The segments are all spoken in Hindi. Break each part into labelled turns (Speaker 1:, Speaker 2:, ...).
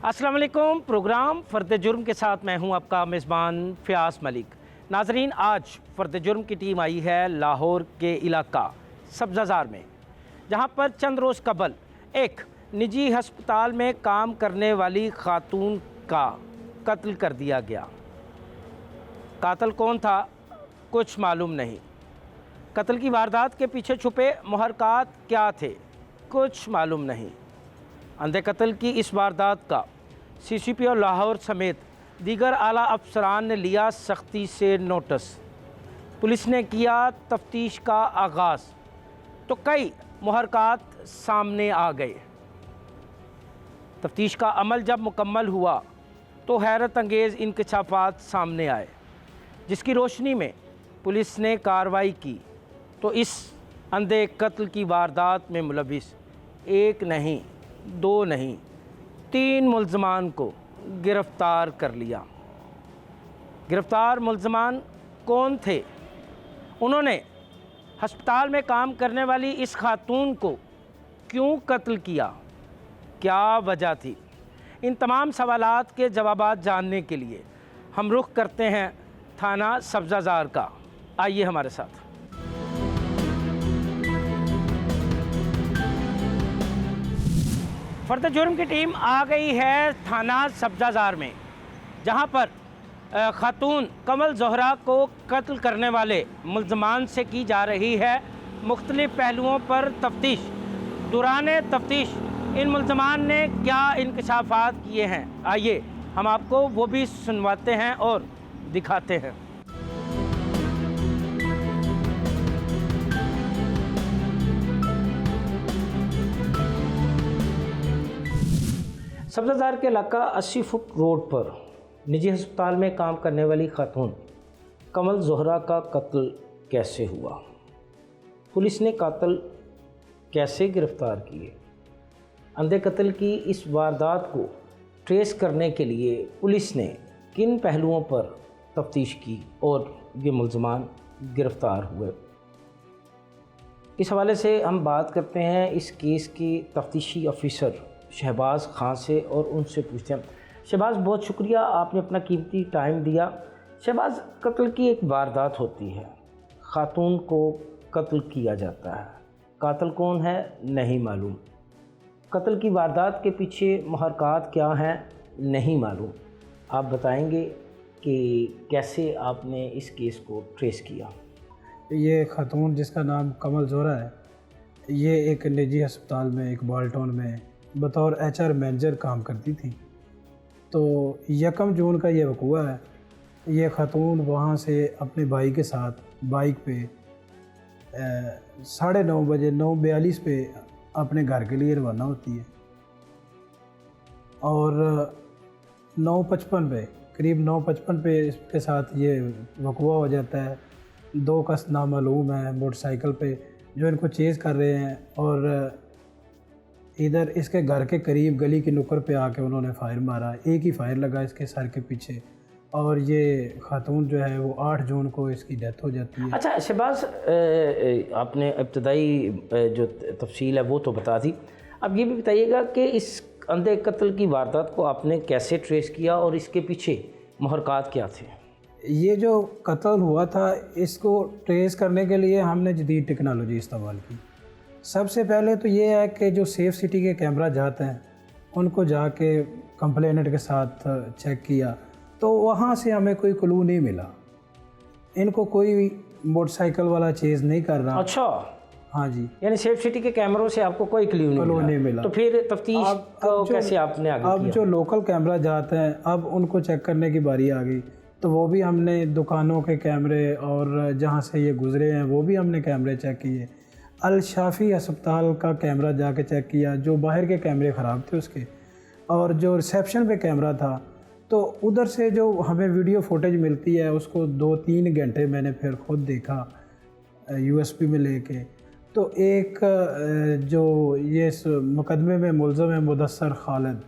Speaker 1: अस्सलाम वालेकुम। प्रोग्राम फ़र्द जुर्म के साथ मैं हूं आपका मेज़बान फ़याज़ मलिक। नाज़रीन, आज फ़र्द जुर्म की टीम आई है लाहौर के इलाका सब्ज़ाज़ार में, जहां पर चंद रोज़ कबल एक निजी हस्पताल में काम करने वाली खातून का कत्ल कर दिया गया। कातिल कौन था, कुछ मालूम नहीं। कत्ल की वारदात के पीछे छुपे मुहर्रकात क्या थे, कुछ मालूम नहीं। अंधे कत्ल की इस वारदात का CCP और लाहौर समेत दीगर आला अफसरान ने लिया सख्ती से नोटिस। पुलिस ने किया तफ्तीश का आगाज़ तो कई मुहर्रकात सामने आ गए। तफ्तीश का अमल जब मुकम्मल हुआ तो हैरत अंगेज़ इंकशाफात सामने आए, जिसकी रोशनी में पुलिस ने कार्रवाई की तो इस अंधे कत्ल की वारदात में मुलविस एक नहीं, दो नहीं, 3 मुल्ज़मान को गिरफ़्तार कर लिया। गिरफ़्तार मुल्ज़मान कौन थे? उन्होंने हस्पताल में काम करने वाली इस खातून को क्यों कत्ल किया, क्या वजह थी? इन तमाम सवालात के जवाबात जानने के लिए हम रुख करते हैं थाना सब्ज़ाज़ार का। आइए हमारे साथ। फ़र्द जुर्म की टीम आ गई है थाना सब्ज़ाज़ार में, जहां पर खातून कमल ज़ोहरा को कत्ल करने वाले मुल्ज़मान से की जा रही है मुख्तलिफ़ पहलुओं पर तफ्तीश। दौरान तफ्तीश इन मुल्ज़मान ने क्या इंकशाफात किए हैं, आइए हम आपको वो भी सुनवाते हैं और दिखाते हैं। सब्ज़ाज़ार के इलाका 80 फुट रोड पर निजी अस्पताल में काम करने वाली खातून कमल ज़ोहरा का कत्ल कैसे हुआ? पुलिस ने कातिल कैसे गिरफ़्तार किए? अंधे कत्ल की इस वारदात को ट्रेस करने के लिए पुलिस ने किन पहलुओं पर तफ्तीश की और ये मुल्ज़मान गिरफ़्तार हुए? इस हवाले से हम बात करते हैं इस केस की तफ्तीशी ऑफिसर शहबाज खान से और उनसे पूछते हैं। शहबाज, बहुत शुक्रिया, आपने अपना कीमती टाइम दिया। शहबाज, कत्ल की एक वारदात होती है, खातून को कत्ल किया जाता है, कातिल कौन है नहीं मालूम, कत्ल की वारदात के पीछे मुहर्रकात क्या हैं नहीं मालूम। आप बताएंगे कि कैसे आपने इस केस को ट्रेस किया?
Speaker 2: ये खातून जिसका नाम कमल ज़ोहरा है, ये एक निजी अस्पताल में एक बाल्टोन में बतौर HR मैनेजर काम करती थी। तो 1 जून का ये वक़ूआ है। ये खातून वहाँ से अपने भाई के साथ बाइक पे 9:30 बजे 9:42 पे अपने घर के लिए रवाना होती है और 9:55 पे करीब 9:55 पे इसके साथ ये वक़ूआ हो जाता है। 2 कस नामालूम है मोटरसाइकिल पे जो इनको चेज़ कर रहे हैं और इधर इसके घर के करीब गली की नुक्कड़ पे आके उन्होंने फ़ायर मारा। एक ही फ़ायर लगा इसके सर के पीछे और ये खातून जो है वो 8 जून को इसकी डेथ हो जाती है।
Speaker 1: अच्छा शहबाज, आपने इब्तदाई जो तफसील है वो तो बता दी। अब ये भी बताइएगा कि इस अंधे कत्ल की वारदात को आपने कैसे ट्रेस किया और इसके पीछे मुहर्रकात क्या थे?
Speaker 2: ये जो कत्ल हुआ था इसको ट्रेस करने के लिए हमने जदीद टेक्नोलॉजी इस्तेमाल की। सबसे पहले तो ये है कि जो सेफ सिटी के कैमरा जाते हैं उनको जाके कंप्लेनेंट के साथ चेक किया तो वहाँ से हमें कोई क्लू नहीं मिला। इनको कोई मोटरसाइकिल वाला चेज़ नहीं कर रहा।
Speaker 1: अच्छा,
Speaker 2: हाँ जी,
Speaker 1: यानी सेफ सिटी के कैमरों से आपको कोई क्लू नहीं मिला। तो फिर तफ्तीश को कैसे आपने आगे
Speaker 2: किया? जो लोकल कैमरा जाते हैं अब उनको चेक करने की बारी आ गई तो वो भी हमने दुकानों के कैमरे और जहाँ से ये गुज़रे हैं वो भी हमने कैमरे चेक किए। अल शाफी अस्पताल का कैमरा जाके चेक किया, जो बाहर के कैमरे ख़राब थे उसके, और जो रिसेप्शन पे कैमरा था तो उधर से जो हमें वीडियो फुटेज मिलती है उसको 2-3 घंटे मैंने फिर ख़ुद देखा USB में लेके। तो एक जो ये इस मुकदमे में मुल्ज़म है मुदस्सर खालिद,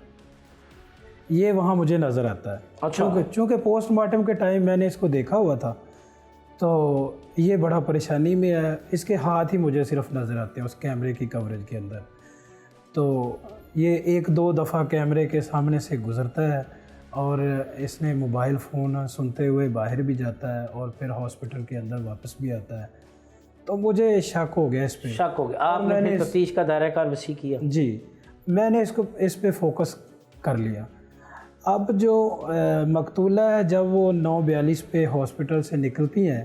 Speaker 2: ये वहाँ मुझे नज़र आता है।
Speaker 1: अच्छा,
Speaker 2: चूँकि पोस्टमार्टम के टाइम मैंने इसको देखा हुआ था तो ये बड़ा परेशानी में है। इसके हाथ ही मुझे सिर्फ नज़र आते हैं उस कैमरे की कवरेज के अंदर। तो ये एक दो दफ़ा कैमरे के सामने से गुज़रता है और इसने मोबाइल फ़ोन सुनते हुए बाहर भी जाता है और फिर हॉस्पिटल के अंदर वापस भी आता है। तो मुझे शक हो गया इस पे।
Speaker 1: शक हो गया, आपने
Speaker 2: मैंने
Speaker 1: फिर तफ्तीश का दायरा कार वसी किया?
Speaker 2: जी, मैंने इस पे फोकस कर लिया। अब जो मकतूला है, जब वो 9:42 पे हॉस्पिटल से निकलती हैं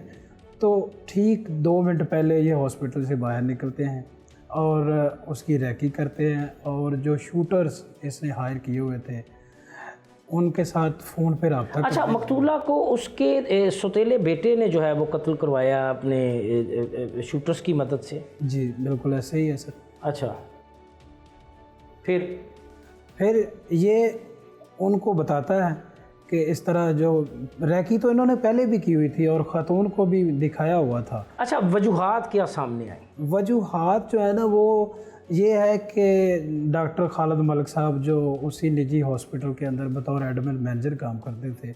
Speaker 2: तो ठीक 2 मिनट पहले ये हॉस्पिटल से बाहर निकलते हैं और उसकी रैकी करते हैं और जो शूटर्स इसने हायर किए हुए थे उनके साथ फ़ोन पे रब्ता
Speaker 1: अच्छा, मकतूला को उसके सौतेले बेटे ने जो है वो कत्ल करवाया अपने शूटर्स की मदद से?
Speaker 2: जी बिल्कुल ऐसे ही है सर।
Speaker 1: अच्छा, फिर
Speaker 2: ये उनको बताता है कि इस तरह जो रैकी तो इन्होंने पहले भी की हुई थी और ख़ातून को भी दिखाया हुआ था।
Speaker 1: अच्छा, वजूहात क्या सामने आई?
Speaker 2: वजूहात जो है ना वो ये है कि डॉक्टर खालिद मलिक साहब जो उसी निजी हॉस्पिटल के अंदर बतौर एडमिन मैनेजर काम करते थे,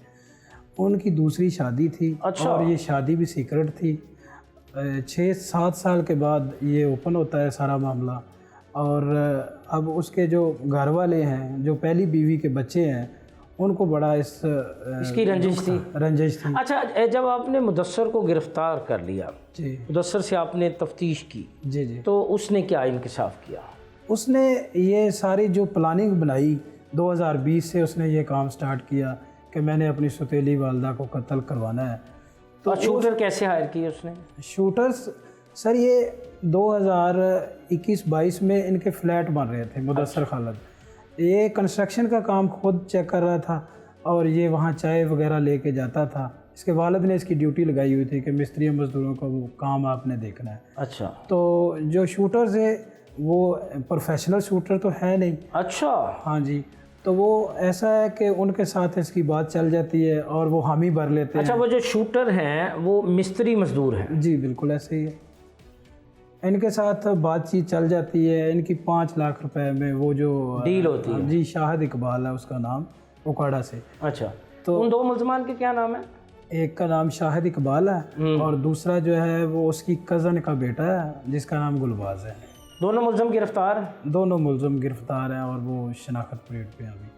Speaker 2: उनकी दूसरी शादी थी।
Speaker 1: अच्छा।
Speaker 2: और ये शादी भी सीक्रेट थी। 6-7 साल के बाद ये ओपन होता है सारा मामला। और अब उसके जो घर वाले हैं, जो पहली बीवी के बच्चे हैं, उनको बड़ा
Speaker 1: इसकी रंजिश थी। अच्छा, जब आपने मुदस्सर को गिरफ़्तार कर लिया,
Speaker 2: जी
Speaker 1: मुदस्सर से आपने तफ्तीश की,
Speaker 2: जी,
Speaker 1: तो उसने क्या इंकशाफ किया?
Speaker 2: उसने ये सारी जो प्लानिंग बनाई 2020 से उसने ये काम स्टार्ट किया कि मैंने अपनी सौतेली वालदा को कत्ल करवाना है।
Speaker 1: तो शूटर कैसे हायर किए उसने?
Speaker 2: शूटर्स सर ये 2021-22 में इनके फ्लैट बन रहे थे मुदस्सर खालिद। ये कंस्ट्रक्शन का काम खुद चेक कर रहा था और ये वहाँ चाय वगैरह लेके जाता था। इसके वालिद ने इसकी ड्यूटी लगाई हुई थी कि मिस्त्री मज़दूरों का वो काम आपने देखना है।
Speaker 1: अच्छा,
Speaker 2: तो जो शूटर्स है वो प्रोफेशनल शूटर तो है नहीं।
Speaker 1: अच्छा,
Speaker 2: हाँ जी, तो वो ऐसा है कि उनके साथ इसकी बात चल जाती है और वो हामी भर लेते हैं।
Speaker 1: अच्छा, वो जो शूटर हैं वो मिस्त्री मजदूर हैं?
Speaker 2: जी बिल्कुल ऐसे ही है। इनके साथ बातचीत चल जाती है। इनकी 5 लाख रुपए में वो जो
Speaker 1: डील होती है।
Speaker 2: जी, शाहिद इकबाल है उसका नाम, उकाड़ा से।
Speaker 1: अच्छा, तो उन दो मुल्ज़मान के क्या नाम है?
Speaker 2: एक का नाम शाहिद इकबाल है और दूसरा जो है वो उसकी कज़न का बेटा है जिसका नाम गुलबाज है।
Speaker 1: दोनों मुल्ज़म गिरफ्तार?
Speaker 2: दोनों मुल्ज़म गिरफ्तार हैं और वो शनाख्त परेड पे हैं अभी।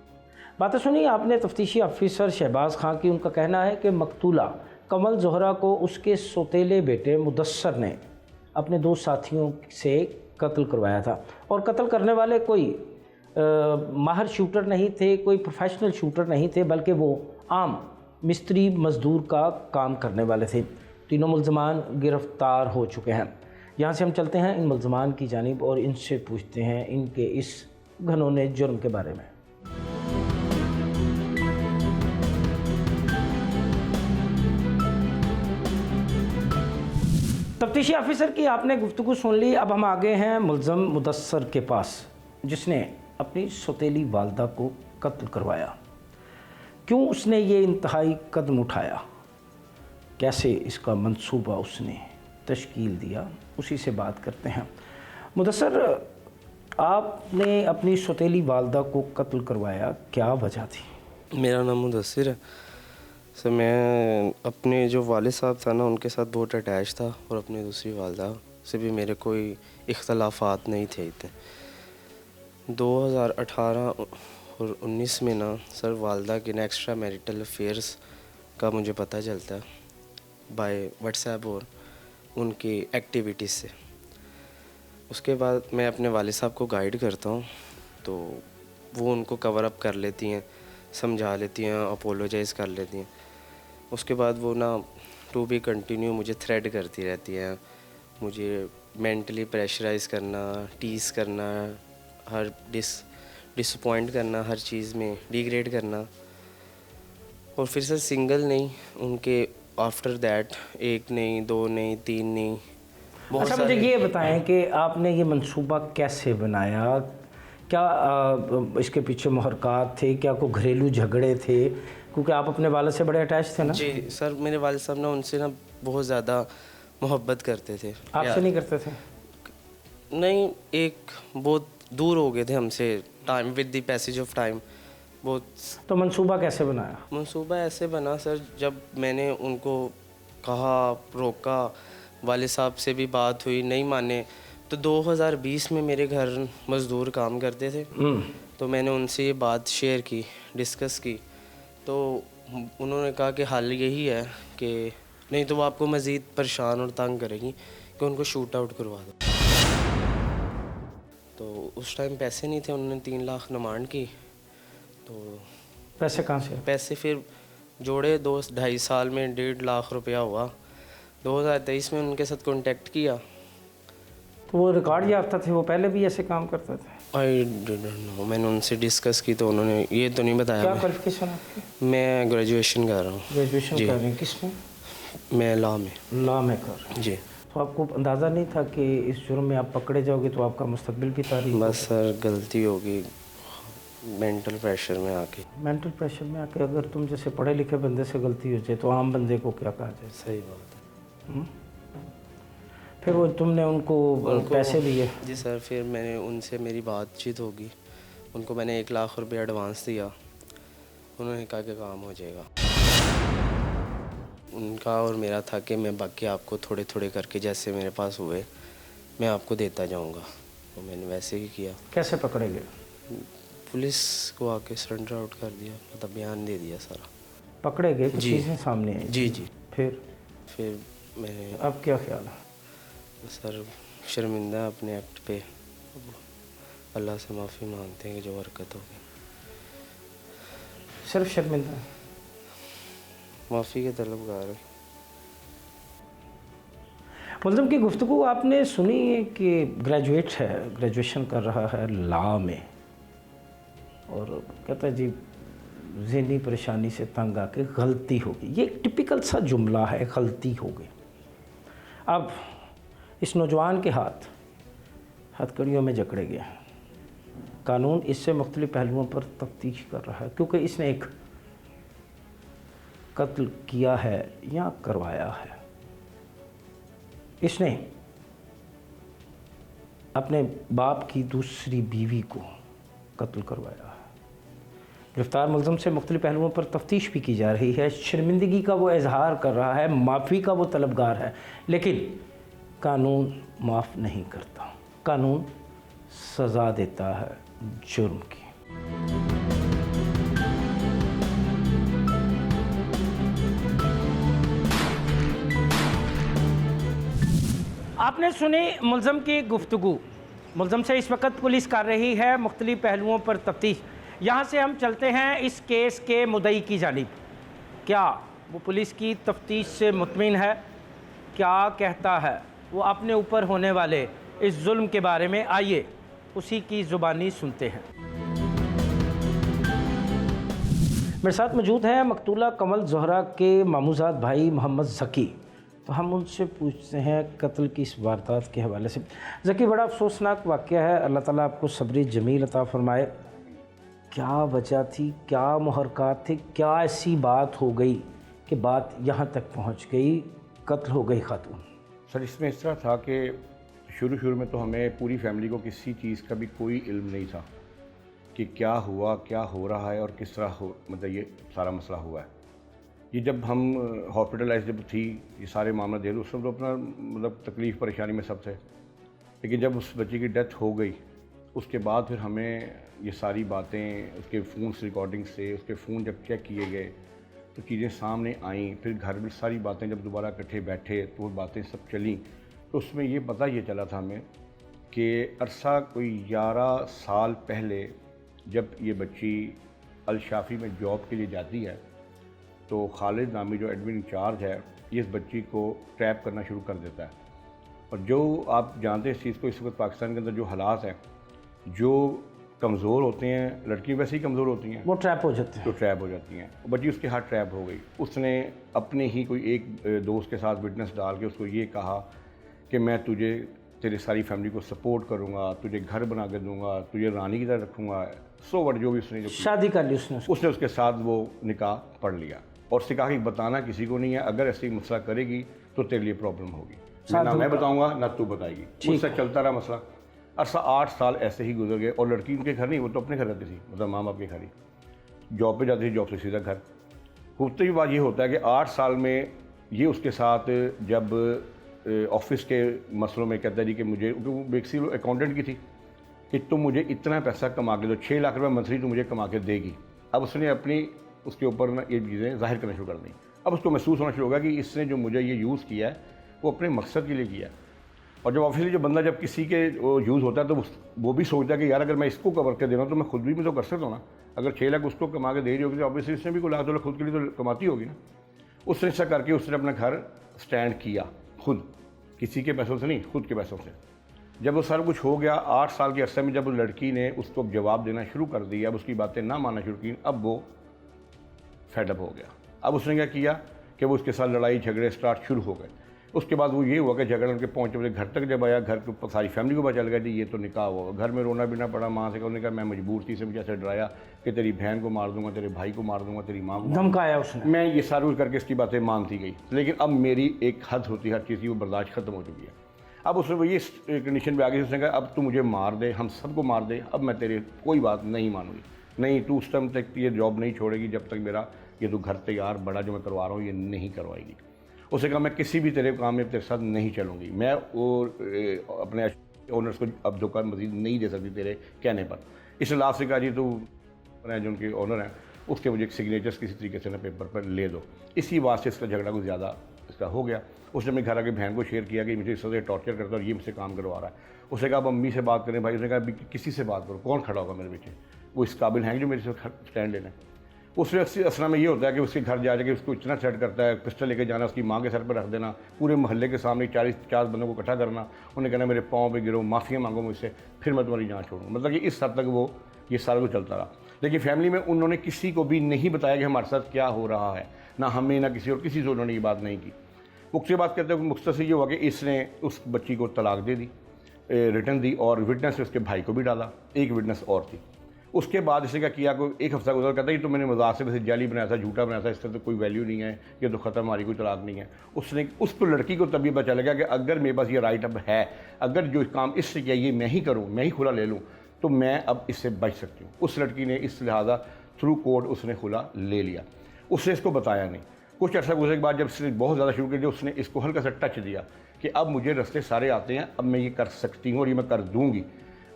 Speaker 1: बातें सुनिए आपने तफ्तीशी अफसर शहबाज खां की। उनका कहना है कि मकतूला कमल ज़ोहरा को उसके सौतेले बेटे मुदस्सर ने अपने 2 साथियों से कत्ल करवाया था और कत्ल करने वाले कोई माहिर शूटर नहीं थे, कोई प्रोफेशनल शूटर नहीं थे, बल्कि वो आम मिस्त्री मज़दूर का काम करने वाले थे। तीनों मुल्ज़मान गिरफ़्तार हो चुके हैं। यहाँ से हम चलते हैं इन मुल्ज़मान की जानिब और इनसे पूछते हैं इनके इस घनौने जुर्म के बारे में। तफ्तीशी ऑफिसर की आपने गुफ्तगू सुन ली। अब हम आगे हैं मुल्ज़म मुदस्सर के पास, जिसने अपनी सौतेली वालदा को कत्ल करवाया। क्यों उसने ये इंतहाई कदम उठाया, कैसे इसका मंसूबा उसने तश्कील दिया, उसी से बात करते हैं। मुदस्सर, आपने अपनी सौतेली वालदा को कत्ल करवाया, क्या वजह थी?
Speaker 3: मेरा नाम मुदस्सिर है सर। मैं अपने जो वालिद साहब था ना उनके साथ बहुत अटैच था और अपनी दूसरी वालदा से भी मेरे कोई इख्तलाफात नहीं थे इतने। 2018 और 19 में ना सर वालदा के ना एक्स्ट्रा मैरिटल अफेयर्स का मुझे पता चलता है बाय व्हाट्सएप और उनकी एक्टिविटीज़ से। उसके बाद मैं अपने वालिद साहब को गाइड करता हूँ तो वो उनको कवर अप कर लेती हैं, समझा लेती हैं, अपोलोजाइज़ कर लेती हैं। उसके बाद वो ना टू बी कंटिन्यू मुझे थ्रेड करती रहती हैं, मुझे मेंटली प्रेशराइज़ करना, टीज़ करना, हर डिसअपॉइंट करना, हर चीज़ में डिग्रेड करना। और फिर सर सिंगल नहीं, उनके आफ्टर दैट 1 नहीं, 2 नहीं, 3 नहीं, बहुत
Speaker 1: अच्छा, मुझे ये बताएं कि आपने ये मंसूबा कैसे बनाया? क्या इसके पीछे मुहरकात थे? क्या कोई घरेलू झगड़े थे? क्योंकि आप अपने वालिद से बड़े अटैच थे ना?
Speaker 3: जी सर, मेरे वालिद साहब ना उनसे ना बहुत ज़्यादा मोहब्बत करते थे।
Speaker 1: आपसे नहीं करते थे?
Speaker 3: नहीं, एक बहुत दूर हो गए थे हमसे time, with the passage of time बहुत।
Speaker 1: तो मंसूबा कैसे बनाया?
Speaker 3: मंसूबा ऐसे बना सर, जब मैंने उनको कहा, रोका, वालिद साहब से भी बात हुई, नहीं माने, तो 2020 में मेरे घर मज़दूर काम करते थे, तो मैंने उनसे ये बात शेयर की, डिस्कस की, तो उन्होंने कहा कि हाल यही है कि नहीं तो वो आपको मज़ीद परेशान और तंग करेगी कि उनको शूट आउट करवा दो। तो उस टाइम पैसे नहीं थे, उन्होंने 3 लाख डिमांड की। तो
Speaker 1: पैसे कहाँ से?
Speaker 3: पैसे फिर जोड़े, 2-2.5 साल में 1.5 लाख रुपया हुआ। 2023 में उनके साथ कांटेक्ट किया।
Speaker 1: तो वो रिकॉर्ड याफ्ता थे, वो पहले भी ऐसे काम करते थे?
Speaker 3: आई डोंट नो, मैंने उनसे डिस्कस की तो उन्होंने ये तो नहीं बताया।
Speaker 1: क्या क्वालिफिकेशन आपकी?
Speaker 3: मैं ग्रेजुएशन कर रहा हूँ।
Speaker 1: ग्रेजुएशन कर रहे हैं, किस में?
Speaker 3: मैं लॉ में।
Speaker 1: लॉ में कर रहे हैं।
Speaker 3: जी।
Speaker 1: तो आपको अंदाज़ा नहीं था कि इस जुर्म में आप पकड़े जाओगे तो आपका मुस्तकबिल भी तारीख?
Speaker 3: बस सर गलती होगी मेंटल प्रेशर में आके।
Speaker 1: मेंटल प्रेशर में आके अगर तुम जैसे पढ़े लिखे बंदे से गलती हो जाए तो आम बंदे को क्या कहा जाए?
Speaker 3: सही बात है।
Speaker 1: फिर वो तुमने उनको पैसे दिए?
Speaker 3: जी सर, फिर मैंने उनसे मेरी बातचीत होगी, उनको मैंने 1 लाख रुपये एडवांस दिया। उन्होंने कहा कि काम हो जाएगा। उनका और मेरा था कि मैं बाकी आपको थोड़े थोड़े करके जैसे मेरे पास हुए मैं आपको देता जाऊंगा, तो मैंने वैसे ही किया।
Speaker 1: कैसे पकड़े गए?
Speaker 3: पुलिस को आके सरेंडर आउट कर दिया, मतलब बयान दे दिया सारा।
Speaker 1: पकड़े गए, कुछ
Speaker 3: जी।
Speaker 1: चीज़ें सामने आई?
Speaker 3: जी जी।
Speaker 1: फिर
Speaker 3: मैंने
Speaker 1: अब क्या ख्याल है?
Speaker 3: सर शर्मिंदा अपने एक्ट पे, अल्लाह से माफ़ी मांगते हैं कि जो हरकत होगी।
Speaker 1: सिर्फ शर्मिंदा?
Speaker 3: माफ़ी के तलबगार है।
Speaker 1: मुल्ज़म की गुफ्तगू आपने सुनी है कि ग्रेजुएट है, ग्रेजुएशन कर रहा है लॉ में, और कहता है जी ज़हनी परेशानी से तंग आके गलती हो गई। ये एक टिपिकल सा जुमला है, गलती हो गई। अब इस नौजवान के हाथ हथकड़ियों में जकड़े गए। कानून इससे मुख्तलिफ पहलुओं पर तफ्तीश कर रहा है, क्योंकि इसने एक कत्ल किया है या करवाया है। इसने अपने बाप की दूसरी बीवी को कत्ल करवाया है। गिरफ्तार मुलज़म से मुख्तलिफ पहलुओं पर तफ्तीश भी की जा रही है। शर्मिंदगी का वो इजहार कर रहा है, माफ़ी का वो तलबगार है, लेकिन कानून माफ़ नहीं करता। कानून सज़ा देता है जुर्म की। आपने सुनी मुलज़म की गुफ्तगू। मुलज़म से इस वक्त पुलिस कर रही है मुख्तलिफ पहलुओं पर तफ्तीश। यहाँ से हम चलते हैं इस केस के मुद्दई की जानिब। क्या वो पुलिस की तफ्तीश से मुतमिन है? क्या कहता है वो अपने ऊपर होने वाले इस जुल्म के बारे में? आइए उसी की ज़ुबानी सुनते हैं। मेरे साथ मौजूद है मकतूला कमल ज़ोहरा के मामूज़ाद भाई मोहम्मद ज़की। तो हम उनसे पूछते हैं कत्ल की इस वारदात के हवाले से। ज़की, बड़ा अफसोसनाक वाक़या है, अल्लाह ताला आपको सब्र जमील अता फ़रमाए। क्या वजह थी, क्या मुहरकात थे, क्या ऐसी बात हो गई कि बात यहाँ तक पहुँच गई, कत्ल हो गई खातून?
Speaker 4: सर इसमें इस तरह था कि शुरू में तो हमें पूरी फैमिली को किसी चीज़ का भी कोई इल्म नहीं था कि क्या हुआ, क्या हो रहा है और किस तरह हो, मतलब ये सारा मसला हुआ है। ये जब हम हॉस्पिटलाइज जब थी, ये सारे मामला दे उस समय तो अपना मतलब तकलीफ़ परेशानी में सब थे, लेकिन जब उस बच्चे की डेथ हो गई उसके बाद फिर हमें ये सारी बातें, उसके फ़ोन से रिकॉर्डिंग से, उसके फ़ोन जब चेक किए गए तो चीज़ें सामने आईं। फिर घर में सारी बातें जब दोबारा इकट्ठे बैठे तो वो बातें सब चलीं, तो उसमें ये पता ये चला था हमें कि अरसा कोई 11 साल पहले जब ये बच्ची अल शाफ़ी में जॉब के लिए जाती है तो खालिद नामी जो एडमिन इंचार्ज है ये इस बच्ची को ट्रैप करना शुरू कर देता है। और जो आप जानते हैं इस चीज़ को, इस वक्त पाकिस्तान के अंदर जो हालात हैं, जो कमज़ोर होते हैं, लड़कियां वैसे ही कमज़ोर होती हैं,
Speaker 1: वो ट्रैप हो जाते हैं।
Speaker 4: तो ट्रैप हो जाती हैं। बच्ची उसके हाथ ट्रैप हो गई। उसने अपने ही कोई एक दोस्त के साथ विटनेस डाल के उसको ये कहा कि मैं तुझे, तेरी सारी फैमिली को सपोर्ट करूँगा, तुझे घर बना के दूँगा, तुझे रानी की तरह रखूँगा, सो वट जो भी उसने जो
Speaker 1: शादी कर ली उसने
Speaker 4: उसके साथ वो निकाह पढ़ लिया और उससे कहा कि बताना किसी को नहीं है, अगर ऐसी मसला करेगी तो तेरे लिए प्रॉब्लम होगी, ना मैं बताऊंगा ना तू बताएगी। उससे चलता रहा मसला। अरसा 8 साल ऐसे ही गुजर गए और लड़की उनके घर नहीं, वो तो अपने घर रहती थी, मतलब माँ बाप के घर ही। जॉब पे जाती थी, जॉब से सीधा घर। होते ही बात ये होता है कि 8 साल में ये उसके साथ जब ऑफिस के मसलों में कहता है जी कि मुझे, क्योंकि वो बेसिकली अकाउंटेंट की थी, कि तुम मुझे इतना पैसा कमा के दो, 6 लाख रुपए मंथली तुम मुझे कमा के देगी। अब उसने अपनी उसके ऊपर ना ये चीज़ें जाहिर करना शुरू कर दी। अब उसको महसूस होना शुरू होगा कि इसने जो मुझे ये यूज़ किया है वो अपने मकसद के लिए किया है। और जब ऑफिसली जो बंदा जब किसी के यूज़ होता है तो वो भी सोचता है कि यार अगर मैं इसको कवर कर दे रहा हूँ तो मैं खुद भी तो कर सकता हूँ ना। अगर 6 लाख उसको कमा के दे रही होगी तो ऑब्वियसली इसने भी कोई लाख 2 लाख खुद के लिए तो कमाती होगी ना। उसने ऐसा करके उसने अपना घर स्टैंड किया खुद, किसी के पैसों से नहीं, खुद के पैसों से। जब वो सारा कुछ हो गया, 8 साल के अरसे में जब उस लड़की ने उसको जवाब देना शुरू कर दिया, अब उसकी बातें ना मानना शुरू की, अब वो फेडअप हो गया। अब उसने क्या किया कि वो उसके साथ लड़ाई झगड़े स्टार्ट शुरू हो गए। उसके बाद वो ये हुआ कि झगड़ा उनके पहुँचे अपने घर तक जब आया, घर के ऊपर सारी फैमिली को पता चल गया जी ये तो निकाह हुआ। घर में रोना भी ना पड़ा, माँ से उन्होंने कहा मैं मजबूर थी, से मुझे ऐसे डराया कि तेरी बहन को मार दूंगा, तेरे भाई को मार दूंगा, तेरी माँ को
Speaker 1: धमकाया उसने।
Speaker 4: मैं ये सारा कुछ करके इसकी बातें मानती गई, लेकिन अब मेरी एक हद होती है हर चीज़ की, वो बर्दाश्त खत्म हो चुकी है। अब उसने वो ये कंडीशन पे आ गई, उसने कहा अब तू मुझे मार दे, हम सबको मार दे, अब मैं तेरे कोई बात नहीं मानूंगी, नहीं तू उस टाइम तक ये जॉब नहीं छोड़ेगी जब तक मेरा ये तू घर तैयार बड़ा जो मैं करवा रहा हूँ ये नहीं करवाएगी। उसने कहा मैं किसी भी तेरे काम में तेरे साथ नहीं चलूँगी, मैं वो अपने ओनर्स को अब धोखा मजीद नहीं दे सकती तेरे कहने पर। इसलिए लास्ट से कहा जी तू जो उनके ओनर हैं उसके मुझे सिग्नेचर्स किसी तरीके से ना पेपर पर ले दो। इसी बात से इसका झगड़ा कुछ ज़्यादा इसका हो गया। उसने अपने घर आके बहन को शेयर किया कि मुझे इस तरह से टॉर्चर करता है और ये मुझसे काम करवा रहा है। उसने कहा अब अम्मी से बात करें भाई, उसने कहा अभी किसी से बात करो, कौन खड़ा होगा मेरे पीछे, वो इस काबिल हैं जो मेरे से स्टैंड लेना है। उसमें असला में ये होता है कि उसके घर जा के उसको इतना सेट करता है, पिस्टल लेके जाना, उसकी माँ के सर पर रख देना, पूरे मोहल्ले के सामने 40-50 बंदों को इकट्ठा करना, उन्हें कहना मेरे पाँव पे गिरो, माफ़िया मांगो मुझसे, फिर मैं तुम्हारी जान छोड़ूँ। मतलब कि इस हद तक वो ये सारा कुछ चलता रहा। लेकिन फैमिली में उन्होंने किसी को भी नहीं बताया कि हमारे साथ क्या हो रहा है, ना हमें ना किसी और, किसी से उन्होंने ये बात नहीं की। उसके बाद कहते हैं मुख्तसर ये हुआ कि इसने उस बच्ची को तलाक दे दी, रिटर्न दी, और विटनेस उसके भाई को भी डाला, एक विटनेस और थी। उसके बाद इसने क्या किया, कोई 1 हफ्ता गुजर, कहता है तो मैंने मजाक से वैसे जाली बनाया था, झूठा बनाया था, इस तरह तो कोई वैल्यू नहीं है, ये तो ख़त्म, हमारी कोई तलाक नहीं है। उसने उसको लड़की को तभी पता चलेगा कि अगर मेरे पास ये राइट अब है, अगर जो काम इससे किया ये मैं ही करूँ, मैं ही खुला ले लूँ, तो मैं अब इससे बच सकती हूँ। उस लड़की ने इस लिहाजा थ्रू कोर्ट उसने खुला ले लिया। उसने इसको बताया नहीं। कुछ अर्सा गुजरने के बाद जब इसने बहुत ज़्यादा शुरू किया, उसने इसको हल्का सा टच दिया कि अब मुझे रास्ते सारे आते हैं, अब मैं ये कर सकती हूँ और ये मैं कर दूँगी।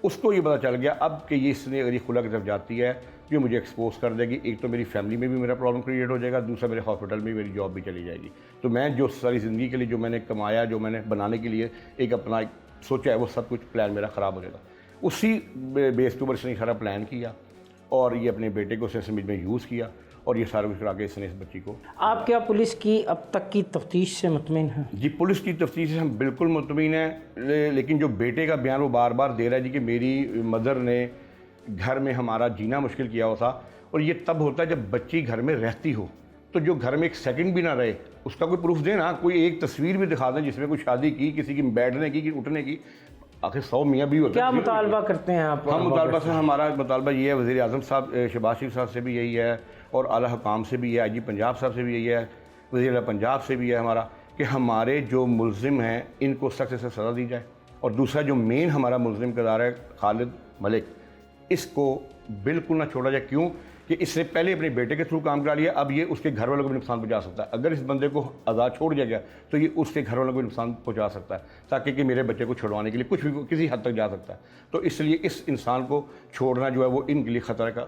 Speaker 4: उसको ये पता चल गया अब कि ये इसने अगर ये खुला की तरफ जाती है ये मुझे एक्सपोज कर देगी, एक तो मेरी फैमिली में भी मेरा प्रॉब्लम क्रिएट हो जाएगा, दूसरा मेरे हॉस्पिटल में मेरी जॉब भी चली जाएगी। तो मैं जो सारी ज़िंदगी के लिए जो मैंने कमाया, जो मैंने बनाने के लिए एक अपना सोचा है, वो सब कुछ प्लान मेरा ख़राब हो जाएगा। उसी बेस के ऊपर इसने सारा प्लान किया और ये अपने बेटे को उसने समझ में यूज़ किया और ये सारा कुछ करा के इसने इस बच्ची को।
Speaker 1: आप क्या पुलिस की अब तक की तफ्तीश से मुतमिन हैं?
Speaker 4: जी पुलिस की तफ्तीश से हम बिल्कुल मुतमिन हैं, लेकिन जो बेटे का बयान वो बार बार दे रहा है जी कि मेरी मदर ने घर में हमारा जीना मुश्किल किया होता, और ये तब होता है जब बच्ची घर में रहती हो। तो जो घर में एक सेकंड भी ना रहे उसका कोई प्रूफ देना, कोई एक तस्वीर भी दिखा दें जिसमें कोई शादी की, किसी की बैठने की, उठने की। आखिर 100 मियाँ भी होते
Speaker 1: क्या
Speaker 4: हैं।
Speaker 1: मुतालबा करते हैं आप?
Speaker 4: हम मुतालबा से, हमारा मुतालबा ये है, वज़ीर आज़म साहब शहबाज शरीफ साहब से भी यही है और आला हुकाम से भी है, IG पंजाब साहब से भी यही है, वज़ीर पंजाब से भी है हमारा, कि हमारे जो मुल्ज़िम हैं इनको सख्त से सज़ा दी जाए। और दूसरा जो मेन हमारा मुल्ज़िम किरदार है खालिद मलिक, इसको बिल्कुल ना छोड़ा जाए। क्यों कि इसने पहले अपने बेटे के थ्रू काम करा लिया, अब ये उसके घर वालों को भी नुकसान पहुंचा सकता है। अगर इस बंदे को आज़ाद छोड़ दिया गया तो ये उसके घर वालों को भी नुकसान पहुंचा सकता है, ताकि कि मेरे बच्चे को छुड़वाने के लिए कुछ भी किसी हद तक जा सकता है। तो इसलिए इस इंसान को छोड़ना जो है वो इनके लिए ख़तरे का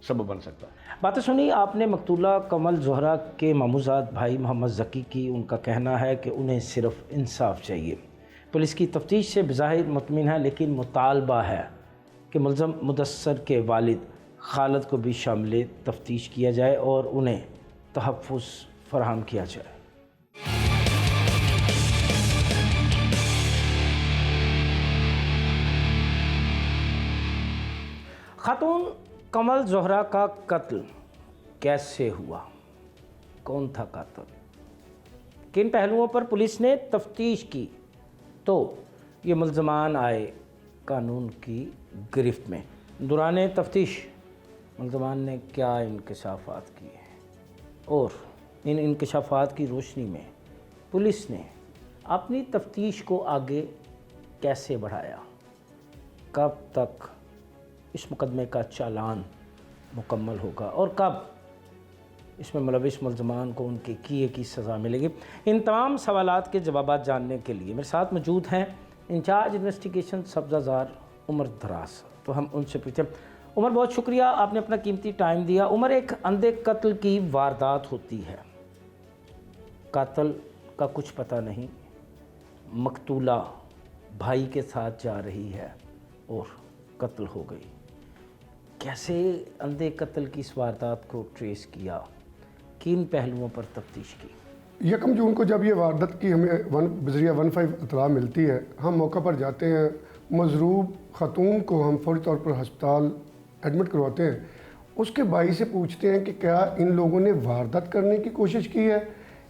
Speaker 4: सबब बन सकता है।
Speaker 1: बातें सुनी आपने मकतूला कमल ज़ोहरा के मामूज़ाद भाई मोहम्मद ज़की की। उनका कहना है कि उन्हें सिर्फ इंसाफ चाहिए। पुलिस की तफ्तीश से बज़ाहिर मुतमिन है, लेकिन मुतालबा है कि मुल्ज़म मुदस्सर के वालिद खालिद को भी शामिल तफ्तीश किया जाए और उन्हें तहफ़्फ़ुज़ फराहम किया जाए। खातून कमल ज़ोहरा का कत्ल कैसे हुआ, कौन था कातिल, किन पहलुओं पर पुलिस ने तफ्तीश की, तो ये मुल्ज़मान आए कानून की गिरफ्त में। दौरान तफ्तीश मुल्ज़मान ने क्या इंकशाफात किए और इन इंकशाफात की रोशनी में पुलिस ने अपनी तफ्तीश को आगे कैसे बढ़ाया, कब तक इस मुकदमे का चालान मुकम्मल होगा और कब इसमें मुलविस मुलजमान को उनके किए की सज़ा मिलेगी। इन तमाम सवालात के जवाब जानने के लिए मेरे साथ मौजूद हैं इंचार्ज इन्वेस्टिगेशन सब्ज़ाज़ार उमर दराज। तो हम उनसे पूछें। उमर, बहुत शुक्रिया, आपने अपना कीमती टाइम दिया। उमर, एक अंधे कत्ल की वारदात होती है, कातिल का कुछ पता नहीं, मकतूला भाई के साथ जा रही है और कत्ल हो गई। कैसे अंधे कत्ल की इस वारदात को ट्रेस किया, किन पहलुओं पर तफ्तीश की?
Speaker 5: 1 जून को जब ये वारदात की हमें बजरिया 15 इतला मिलती है, हम मौका पर जाते हैं। मजरूब ख़तून को हम फौरी तौर पर हस्पताल एडमिट करवाते हैं। उसके भाई से पूछते हैं कि क्या इन लोगों ने वारदात करने की कोशिश की है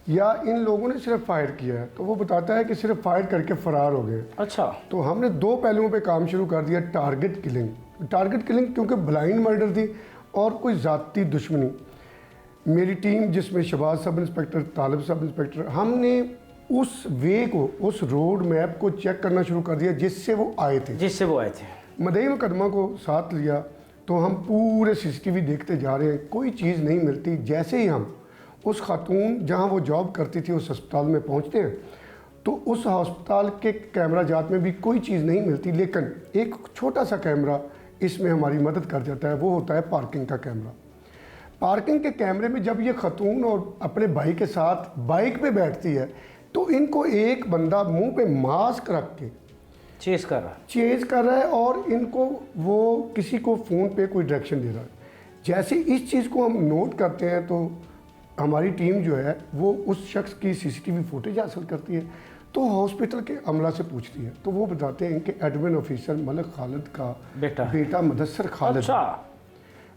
Speaker 5: या इन लोगों ने सिर्फ फायर किया है। तो वो बताता है कि सिर्फ फायर करके फ़रार हो गए।
Speaker 1: अच्छा।
Speaker 5: तो हमने 2 पहलुओं पे काम शुरू कर दिया। टारगेट किलिंग क्योंकि ब्लाइंड मर्डर थी और कोई ज़ाती दुश्मनी। मेरी टीम जिसमें शबाज सब इंस्पेक्टर, तालिब सब इंस्पेक्टर, हमने उस वे को, उस रोड मैप को चेक करना शुरू कर दिया जिससे वो आए थे। मदई मुकदमा को साथ लिया तो हम पूरे CCTV देखते जा रहे हैं, कोई चीज़ नहीं मिलती। जैसे ही हम उस खातून जहां वो जॉब करती थी उस अस्पताल में पहुंचते हैं तो उस अस्पताल के कैमरा जात में भी कोई चीज़ नहीं मिलती। लेकिन एक छोटा सा कैमरा इसमें हमारी मदद कर जाता है, वो होता है पार्किंग का कैमरा। पार्किंग के कैमरे में जब ये खातून और अपने भाई के साथ बाइक पे बैठती है तो इनको एक बंदा मुंह पे मास्क रख के
Speaker 1: चेज कर रहा है और इनको वो किसी को फ़ोन पे कोई डायरेक्शन दे रहा है। जैसे इस चीज़ को हम नोट करते हैं तो हमारी टीम जो है वो उस शख्स की CCTV फुटेज हासिल करती है। तो हॉस्पिटल के अमला से पूछती है तो वो बताते हैं कि एडमिन ऑफिसर मलिक खालिद का बेटा मुदस्सर खालिद। अच्छा।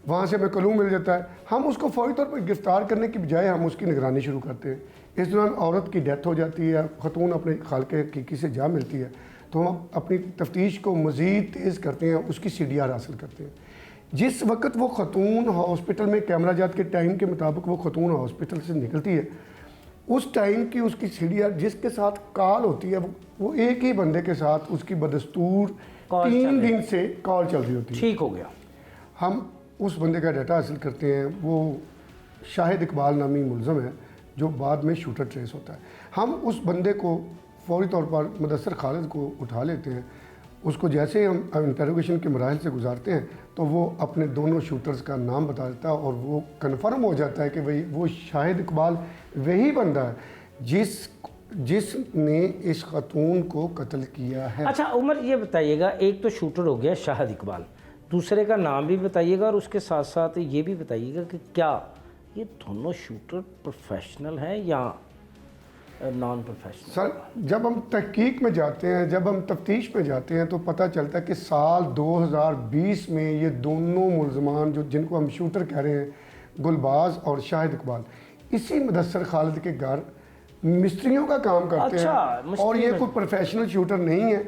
Speaker 5: वहाँ से हमें क्लू मिल जाता है। हम उसको फौरी तौर पर गिरफ्तार करने की बजाय हम उसकी निगरानी शुरू करते हैं। इस दौरान औरत की डेथ हो जाती है, खतून अपने खालके हकीकी से जा मिलती है। तो हम अपनी तफ्तीश को मज़ीद तेज़ करते हैं, उसकी CDR हासिल करते हैं। जिस वक्त वो खतून हॉस्पिटल में कैमरा जात के टाइम के मुताबिक वो खतून हॉस्पिटल से निकलती है, उस टाइम की उसकी CDR जिसके साथ कॉल होती है वो एक ही बंदे के साथ उसकी बदस्तूर 3 दिन से कॉल चल रही होती है।
Speaker 1: ठीक हो गया।
Speaker 5: हम उस बंदे का डाटा हासिल करते हैं। वो शाहिद इकबाल नामी मुलज़म है जो बाद में शूटर ट्रेस होता है। हम उस बंदे को फौरी तौर पर मुदस्सर खालिद को उठा लेते हैं। उसको जैसे ही हम इंटरोगेशन के मराहल से गुजारते हैं तो वो अपने दोनों शूटर्स का नाम बता देता है और वो कन्फर्म हो जाता है कि भाई वो शाहिद इकबाल वही बंदा है जिसने इस खातून को कत्ल किया है।
Speaker 1: अच्छा उमर, ये बताइएगा, एक तो शूटर हो गया शाहिद इकबाल, दूसरे का नाम भी बताइएगा और उसके साथ साथ ये भी बताइएगा कि क्या ये दोनों शूटर प्रोफेशनल हैं या नॉन प्रोफेशनल?
Speaker 5: सर, जब हम तहकीक में जाते हैं, जब हम तफ्तीश में जाते हैं तो पता चलता है कि साल 2020 में ये दोनों मुलजमान जो जिनको हम शूटर कह रहे हैं, गुलबाज और शाहिद इकबाल, इसी मुदस्सर खालिद के घर मिस्त्रियों का काम करते हैं। और ये कोई प्रोफेशनल शूटर नहीं है,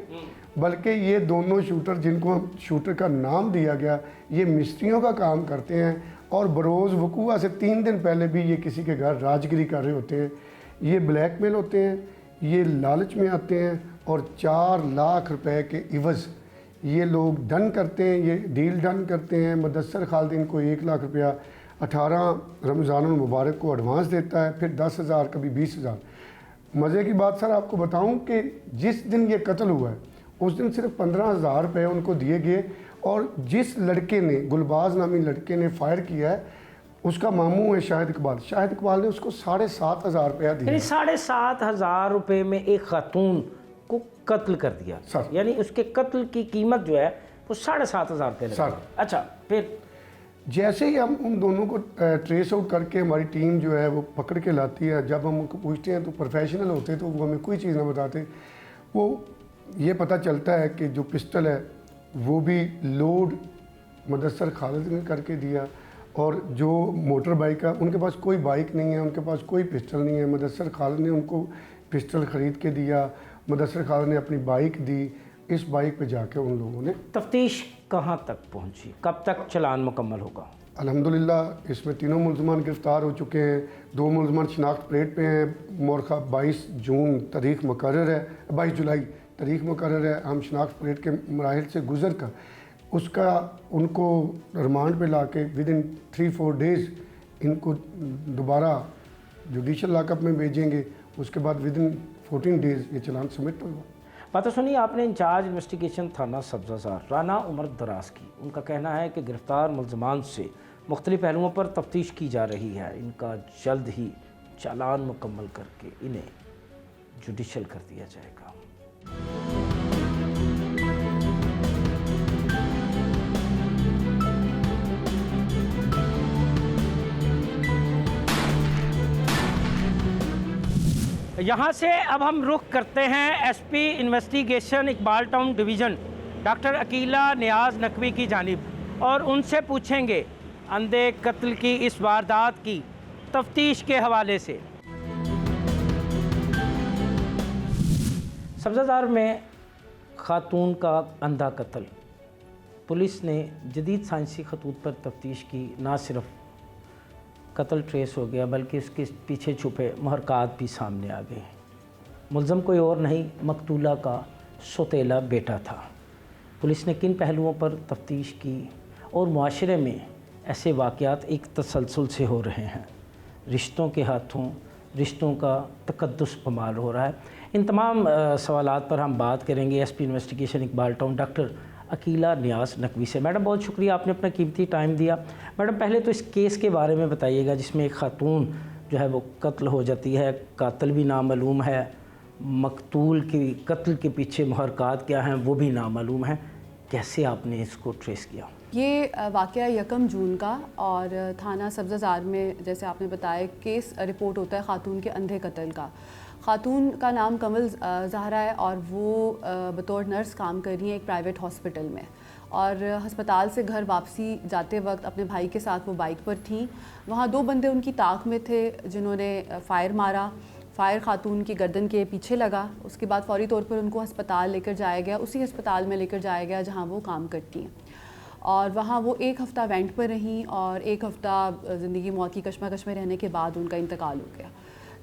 Speaker 5: बल्कि ये दोनों शूटर जिनको हम शूटर का नाम दिया गया, ये मिस्त्रियों का काम करते हैं और बरोज़ वकूआ से 3 दिन पहले भी ये किसी के घर राजगिरी कर रहे होते हैं। ये ब्लैकमेल होते हैं, ये लालच में आते हैं और 4 लाख रुपए के इवज़ ये लोग डन करते हैं, ये डील डन करते हैं। मुदस्सर खालिद इनको 1 लाख रुपया 18 रमज़ान मुबारक को एडवांस देता है, फिर 10,000, कभी 20,000। मज़े की बात सर आपको बताऊं कि जिस दिन ये कत्ल हुआ है उस दिन सिर्फ 15,000 रुपये उनको दिए गए और जिस लड़के ने, गुलबाज नामी लड़के ने फायर किया है, उसका मामू है शाहिद इकबाल ने उसको 7,500 रुपया दिया।
Speaker 1: 7,500 रुपये में एक खातून को कत्ल कर दिया
Speaker 5: सर।
Speaker 1: यानी उसके कत्ल की कीमत जो है वो 7,500 रुपये
Speaker 5: सर।
Speaker 1: अच्छा, फिर
Speaker 5: जैसे ही हम उन दोनों को ट्रेस आउट करके हमारी टीम जो है वो पकड़ के लाती है, जब हम उनको पूछते हैं तो प्रोफेशनल होते तो वो हमें कोई चीज़ ना बताते। वो ये पता चलता है कि जो पिस्टल है वो भी लोड मुदस्सर खालिद ने करके दिया और जो मोटर बाइक है उनके पास कोई बाइक नहीं है, उनके पास कोई पिस्टल नहीं है। मुदस्सर खालिद ने उनको पिस्टल ख़रीद के दिया, मुदस्सर खालिद ने अपनी बाइक दी। इस बाइक पे जाके उन लोगों ने
Speaker 1: तफ्तीश कहाँ तक पहुँची, कब तक चलान मुकम्मल होगा?
Speaker 5: अल्हम्दुलिल्लाह इसमें 3 मुलजमान गिरफ़्तार हो चुके हैं। 2 मुलजमान शनाख्त प्लेट पे हैं। मोरखा 22 जून तारीख़ मुकर्रर है, 22 जुलाई तारीख़ मुकर्रर है। हम शनाख्त प्लेट के मराहिल से गुजर कर उसका उनको रिमांड पे ला के विदिन 3-4 डेज़ इनको दोबारा जुडिशल लॉकअप में भेजेंगे, उसके बाद विद इन 14 डेज़ ये चालान सबमिट होगा।
Speaker 1: बात तो सुनिए आपने इंचार्ज इन्वेस्टिगेशन थाना सब्ज़ाज़ार राना उमर दराज की। उनका कहना है कि गिरफ्तार मुल्ज़मान से मुख्तलिफ पहलुओं पर तफ्तीश की जा रही है। इनका जल्द ही चालान मुकम्मल करके इन्हें जुडिशल कर दिया जाएगा। यहाँ से अब हम रुख करते हैं SP investigation Iqbal town division doctor Akila Niaz Naqvi की जानिब और उनसे पूछेंगे अंधे कत्ल की इस वारदात की तफ्तीश के हवाले से। सब्ज़ाज़ार में खातून का अंधा कत्ल, पुलिस ने जदीद साइंसी खतूत पर तफ्तीश की। ना सिर्फ कत्ल ट्रेस हो गया बल्कि उसके पीछे छुपे महरक़ात भी सामने आ गए। मुल्ज़म कोई और नहीं, मकतूला का सौतेला बेटा था। पुलिस ने किन पहलुओं पर तफ्तीश की और मुआशरे में ऐसे वाक़यात एक तसलसल से हो रहे हैं, रिश्तों के हाथों रिश्तों का तकद्दुस पमाल हो रहा है। इन तमाम सवालात पर हम बात करेंगे SP investigation Iqbal town doctor Akila Niaz Naqvi से। मैडम बहुत शुक्रिया, आपने अपना कीमती टाइम दिया। मैडम पहले तो इस केस के बारे में बताइएगा जिसमें एक खातून जो है वो कत्ल हो जाती है, कातिल भी नामालूम है, मकतूल की कत्ल के पीछे महरक़ात क्या हैं वो भी नामालूम है। कैसे आपने इसको ट्रेस किया?
Speaker 6: ये वाक़या 1 जून का और थाना सब्ज़ाज़ार में जैसे आपने बताया केस रिपोर्ट होता है खातून के अंधे कत्ल का। खातून का नाम कमल ज़हरा है और वो बतौर नर्स काम कर रही हैं एक प्राइवेट हॉस्पिटल में, और हस्पताल से घर वापसी जाते वक्त अपने भाई के साथ वो बाइक पर थी। वहाँ 2 बंदे उनकी ताक में थे जिन्होंने फ़ायर मारा। फ़ायर खातून की गर्दन के पीछे लगा। उसके बाद फ़ौरी तौर पर उनको हस्पताल लेकर जाया गया, उसी हस्पताल में लेकर जाया गया जहाँ वो काम करती हैं। और वहाँ वो 1 हफ़्ता वेंट पर रहीं और 1 हफ़्ता ज़िंदगी मौत की कशमकश में रहने के बाद उनका इंतकाल हो गया।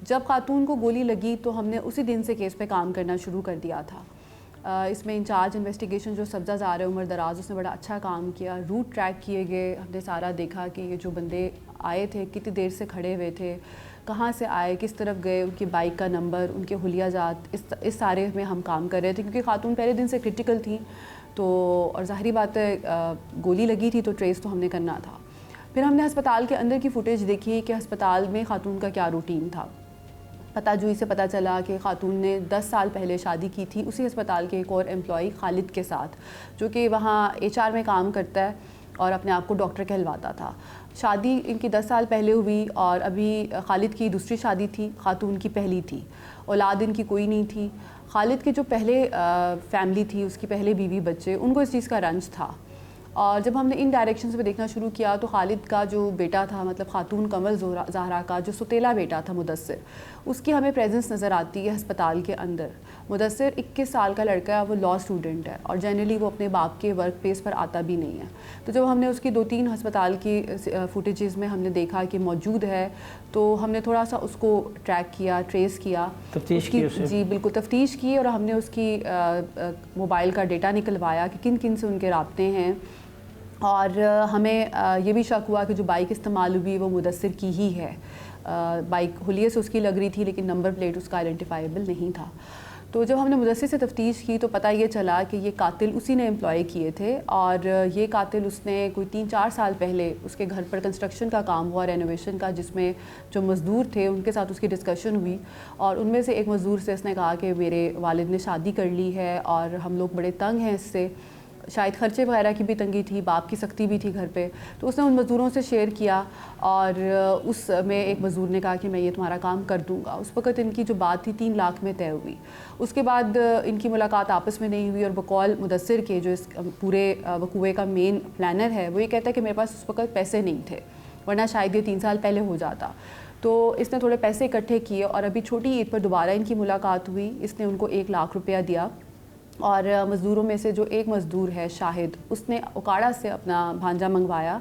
Speaker 6: जब खातून को गोली लगी तो हमने उसी दिन से केस पे काम करना शुरू कर दिया था। इसमें इंचार्ज इन्वेस्टिगेशन जो सब्ज़ाज़ार है उमर दराज, उसने बड़ा अच्छा काम किया। रूट ट्रैक किए गए, हमने सारा देखा कि ये जो बंदे आए थे कितनी देर से खड़े हुए थे, कहाँ से आए, किस तरफ गए, उनकी बाइक का नंबर, उनके हुलिया जात, इस सारे में हम काम कर रहे थे क्योंकि खातून पहले दिन से क्रिटिकल थी। तो और ज़ाहिरी बात है गोली लगी थी तो ट्रेस तो हमने करना था। फिर हमने अस्पताल के अंदर की फुटेज देखी कि अस्पताल में खातून का क्या रूटीन था। पताजुई से पता चला कि खातून ने 10 साल पहले शादी की थी उसी अस्पताल के एक और एम्प्लॉई खालिद के साथ, जो कि वहाँ HR में काम करता है और अपने आप को डॉक्टर कहलवाता था। शादी इनकी 10 साल पहले हुई और अभी खालिद की दूसरी शादी थी, खातून की पहली थी। औलाद इनकी कोई नहीं थी। खालिद की जो पहले फैमिली थी, उसकी पहले बीवी बच्चे, उनको इस चीज़ का रंज था। और जब हमने इन डायरेक्शंस पे देखना शुरू किया तो खालिद का जो बेटा था, मतलब खातून कमल ज़हरा का जो सौतेला बेटा था मुदस्सिर, उसकी हमें प्रेजेंस नज़र आती है अस्पताल के अंदर। मुदस्सिर 21 साल का लड़का है, वो लॉ स्टूडेंट है और जनरली वो अपने बाप के वर्क प्लेस पर आता भी नहीं है। तो जब हमने उसकी 2-3 अस्पताल की फुटेजेस में हमने देखा कि मौजूद है तो हमने थोड़ा सा उसको ट्रैक किया, ट्रेस किया,
Speaker 1: तफ्तीश की उसे।
Speaker 6: जी बिल्कुल तफ्तीश की और हमने उसकी मोबाइल का डेटा निकलवाया कि किन किन से उनके राब्ते हैं। और हमें ये भी शक हुआ कि जो बाइक इस्तेमाल हुई वो मुदस्सिर की ही है। बाइक हुलिये से उसकी लग रही थी लेकिन नंबर प्लेट उसका आइडेंटिफाइबल नहीं था। तो जब हमने मुदस्सिर से तफ्तीश की तो पता ये चला कि ये कातिल उसी ने एम्प्लॉय किए थे और ये कातिल उसने कोई 3-4 साल पहले उसके घर पर कंस्ट्रक्शन का काम हुआ, रेनोवेशन का, जिसमें जो मज़दूर थे उनके साथ उसकी डिस्कशन हुई और उनमें से एक मज़दूर से इसने कहा कि मेरे वालिद ने शादी कर ली है और हम लोग बड़े तंग हैं इससे, शायद ख़र्चे वगैरह की भी तंगी थी, बाप की सख्ती भी थी घर पे। तो उसने उन मज़दूरों से शेयर किया और उसमें एक मज़दूर ने कहा कि मैं ये तुम्हारा काम कर दूंगा। उस वक़्त इनकी जो बात थी 3 लाख में तय हुई। उसके बाद इनकी मुलाकात आपस में नहीं हुई और बकौल मुदस्सिर के जो इस पूरे वकूए का मेन प्लानर है वो ये कहता है कि मेरे पास उस वक़्त पैसे नहीं थे, वरना शायद ये 3 साल पहले हो जाता। तो इसने थोड़े पैसे इकट्ठे किए और अभी छोटी ईद पर दोबारा इनकी मुलाकात हुई। इसने उनको 1 लाख रुपया दिया और मज़दूरों में से जो एक मज़दूर है शाहिद, उसने उकाड़ा से अपना भांजा मंगवाया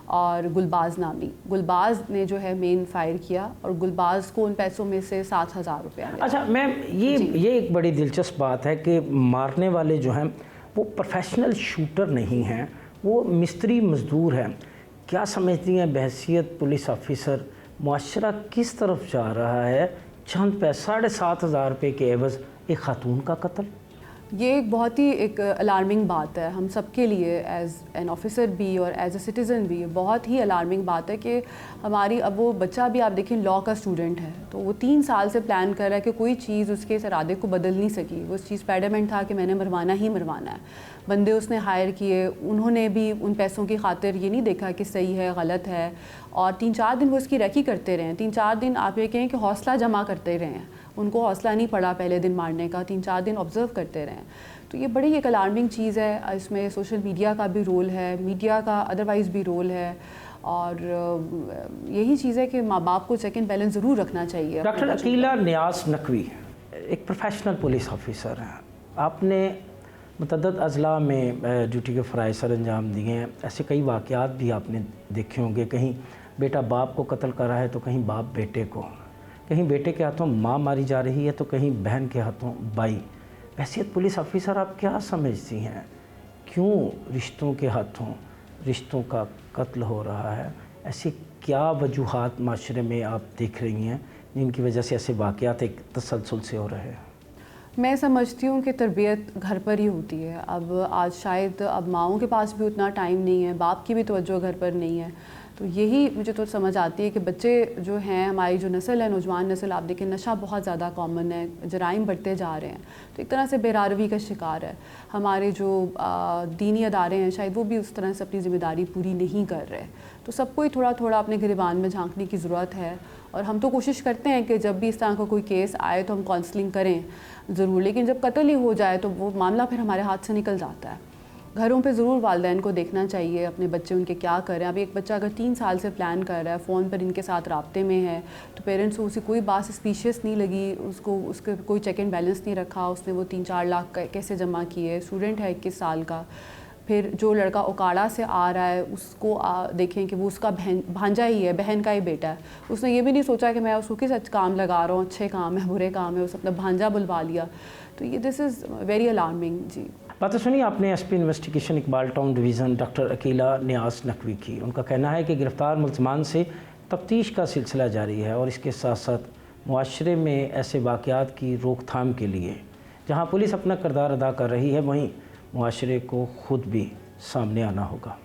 Speaker 6: और गुलबाज ने जो है मेन फायर किया और गुलबाज को उन पैसों में से 7,000 रुपया मिला।
Speaker 1: अच्छा मैम, ये एक बड़ी दिलचस्प बात है कि मारने वाले जो हैं वो प्रोफेशनल शूटर नहीं हैं, वो मिस्त्री मज़दूर हैं। क्या समझती हैं बहैसियत पुलिस ऑफिसर मुआशरा किस तरफ जा रहा है? चंद 7,500 रुपये के एवज़ एक खातून का कत्ल।
Speaker 6: ये एक बहुत ही एक अलार्मिंग बात है हम सब के लिए, एज़ एन ऑफिसर भी और एज़ अ सिटीज़न भी। बहुत ही अलार्मिंग बात है कि हमारी, अब वो बच्चा भी आप देखें लॉ का स्टूडेंट है, तो वो 3 साल से प्लान कर रहा है कि कोई चीज़ उसके इस इरादे को बदल नहीं सकी। वो उस चीज़ पर एडमेंट था कि मैंने मरवाना ही मरवाना है। बंदे उसने हायर किए, उन्होंने भी उन पैसों की खातिर ये नहीं देखा कि सही है गलत है, और 3-4 दिन वो इसकी रेकी करते रहे। 3-4 दिन आप ये कहें कि हौसला जमा करते रहे हैं, उनको हौसला नहीं पड़ा पहले दिन मारने का, 3-4 दिन ऑब्ज़र्व करते रहे। तो ये बड़ी एक अलार्मिंग चीज़ है। इसमें सोशल मीडिया का भी रोल है, मीडिया का अदरवाइज़ भी रोल है, और यही चीज़ है कि माँ बाप को चेक एंड बैलेंस ज़रूर रखना चाहिए।
Speaker 1: डॉक्टर अकीला नियाज़ नकवी एक प्रोफेशनल पुलिस ऑफिसर हैं, आपने मुतअद्दिद अज़ला में ड्यूटी के फ़राइज़ सर अंजाम दिए हैं। ऐसे कई वाक़यात भी आपने देखे होंगे, कहीं बेटा बाप को कत्ल कर रहा है तो कहीं बाप बेटे को, कहीं बेटे के हाथों माँ मारी जा रही है तो कहीं बहन के हाथों भाई। हैसियत पुलिस ऑफिसर आप क्या समझती हैं, क्यों रिश्तों के हाथों रिश्तों का कत्ल हो रहा है? ऐसी क्या वजूहात माशरे में आप देख रही हैं जिनकी वजह से ऐसे वाक़यात एक तसलसल से हो रहे हैं?
Speaker 6: मैं समझती हूँ कि तरबियत घर पर ही होती है। अब आज शायद अब माओं के पास भी उतना टाइम नहीं है, बाप की भी तवज्जो घर पर नहीं है, तो यही मुझे तो समझ आती है कि बच्चे जो हैं, हमारी जो नस्ल है, नौजवान नस्ल, आप देखें नशा बहुत ज़्यादा कॉमन है, जराइम बढ़ते जा रहे हैं, तो एक तरह से बेरारवी का शिकार है। हमारे जो दीनी अदारे हैं शायद वो भी उस तरह से अपनी ज़िम्मेदारी पूरी नहीं कर रहे, तो सबको ही थोड़ा थोड़ा अपने गिरबान में झांकने की ज़रूरत है। और हम तो कोशिश करते हैं कि जब भी इस तरह का कोई केस आए तो हम काउंसलिंग करें ज़रूर, लेकिन जब कत्ल ही हो जाए तो वो मामला फिर हमारे हाथ से निकल जाता है। घरों पे ज़रूर वालिदैन को देखना चाहिए अपने बच्चे उनके क्या कर रहे हैं। अभी एक बच्चा अगर 3 साल से प्लान कर रहा है, फ़ोन पर इनके साथ राब्ते में है, तो पेरेंट्स को उसे कोई बात सस्पिशियस नहीं लगी, उसको उसके कोई चेक एंड बैलेंस नहीं रखा, उसने वो 3-4 लाख कैसे जमा किए। स्टूडेंट है 21 साल का। फिर जो लड़का ओकाड़ा से आ रहा है उसको देखें कि वो उसका भांजा ही है, बहन का ही बेटा है। उसने ये भी नहीं सोचा कि मैं उसको किस काम लगा रहा हूँ, अच्छे काम है बुरे काम है, उसने अपना भांजा बुलवा लिया। तो ये दिस इज़ वेरी अलार्मिंग। जी,
Speaker 1: बात सुनिए आपने SP investigation Iqbal town division doctor Akila Niaz Naqvi की। उनका कहना है कि गिरफ़्तार मुल्ज़मान से तफ्तीश का सिलसिला जारी है और इसके साथ साथ मुआशरे में ऐसे वाक़यात की रोकथाम के लिए जहाँ पुलिस अपना किरदार अदा कर रही है, वहीं मुआशरे को ख़ुद भी सामने आना होगा।